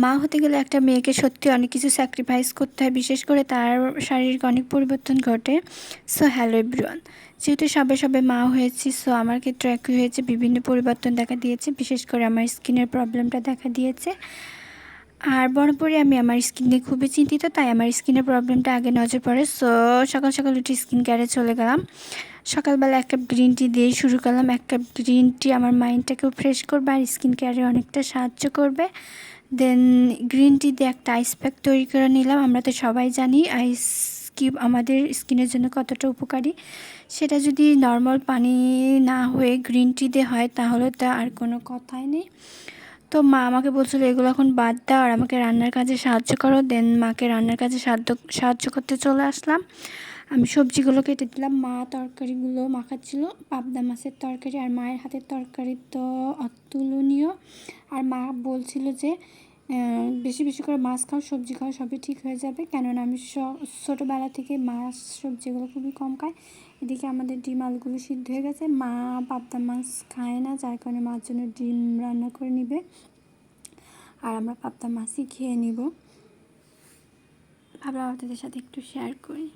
মা হতে গেলে একটা মেয়েকে সত্যি অনেক কিছু স্যাক্রিফাইস করতে হয়, বিশেষ করে তার শারীরিক অনেক পরিবর্তন ঘটে। সো হ্যালো এভরিওয়ান, যেহেতু সবে সবে মা হয়েছি, সো আমার ক্ষেত্রে একই হয়েছে, বিভিন্ন পরিবর্তন দেখা দিয়েছে, বিশেষ করে আমার স্কিনের প্রবলেমটা দেখা দিয়েছে। আর বরাবরই আমি আমার স্কিন নিয়ে খুবই চিন্তিত, তাই আমার স্কিনের প্রবলেমটা আগে নজর পড়ে। সো সকাল সকাল উঠে স্কিন কেয়ারে চলে গেলাম। সকালবেলা এক কাপ গ্রিন টি দিয়েই শুরু করলাম। এক কাপ গ্রিন টি আমার মাইন্ডটাকেও ফ্রেশ করবে আর স্কিন কেয়ারে অনেকটা সাহায্য করবে। দেন গ্রিন টি দিয়ে একটা আইস প্যাক তৈরি করে নিলাম। আমরা তো সবাই জানি আইস কিউব আমাদের স্কিনের জন্য কতটা উপকারী। সেটা যদি নর্মাল পানি না হয়ে গ্রিন টি দিয়ে হয় তাহলে তা আর কোনো কথাই নেই। তো মা আমাকে বলছিল এগুলো এখন বাদ দাও আর আমাকে রান্নার কাজে সাহায্য করো। দেন মাকে রান্নার কাজে সাহায্য করতে চলে আসলাম। আমি সবজিগুলো কেটে দিলাম, মা তরকারিগুলো মাখাচ্ছিল। পাবদা মাছের তরকারি আর মায়ের হাতের তরকারি তো অতুলনীয়। আর মা বলছিল যে বেশি বেশি করে মাছ খাও, সবজি খাও, সবই ঠিক হয়ে যাবে। কেননা আমি ছোটোবেলা থেকে মাছ সবজিগুলো খুবই কম খাই। এদিকে আমাদের ডিম আলুগুলো সিদ্ধ হয়ে গেছে। মা পাবদা মাছ খায় না, যার কারণে মার জন্য ডিম রান্না করে নিবে আর আমরা পাবদা মাছই খেয়ে নিব। ভাবলাম আপনাদের সাথে একটু শেয়ার করি।